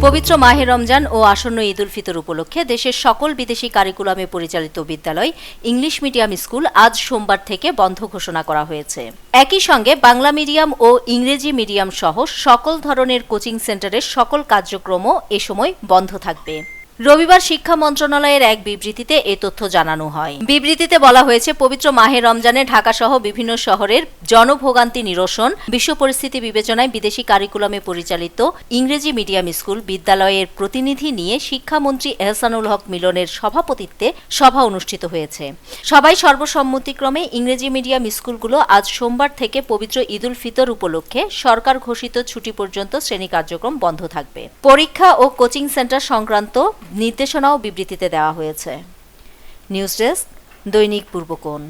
পবিত্র মাহে রমজান ও আসন্ন ঈদ উল ফিতর উপলক্ষে দেশের সকল বিদেশি কারিকুলামে পরিচালিত বিদ্যালয় ইংলিশ মিডিয়াম স্কুল আজ সোমবার থেকে বন্ধ ঘোষণা করা হয়েছে। একই সঙ্গে বাংলা মিডিয়াম ও ইংরেজি মিডিয়াম সহ সকল ধরনের কোচিং সেন্টারের সকল কার্যক্রমও এ সময় বন্ধ থাকবে। রবিবার শিক্ষা মন্ত্রণালয়ের এক বিবৃতিতে এ তথ্য জানানো হয়। বিবৃতিতে বলা হয়েছে, পবিত্র মাহে রমজানে ঢাকা সহ বিভিন্ন শহরের জনভোগান্তি নিরসন, বিশ্ব পরিস্থিতি বিবেচনায় বিদেশি কারিকুলামে পরিচালিত ইংরেজি মিডিয়াম স্কুল বিদ্যালয়ের প্রতিনিধি নিয়ে শিক্ষামন্ত্রী এহসানুল হক মিলনের সভাপতিত্বে সভা অনুষ্ঠিত হয়েছে। সবাই সর্বসম্মতিক্রমে ইংরেজি মিডিয়াম স্কুলগুলো আজ সোমবার থেকে পবিত্র ঈদ উল ফিতর উপলক্ষে সরকার ঘোষিত ছুটি পর্যন্ত শ্রেণী কার্যক্রম বন্ধ থাকবে। পরীক্ষা ও কোচিং সেন্টার সংক্রান্ত নির্দেশনাও বিবৃতিতে দেওয়া হয়েছে। নিউজ ডেস্ক, দৈনিক পূর্বকোণ।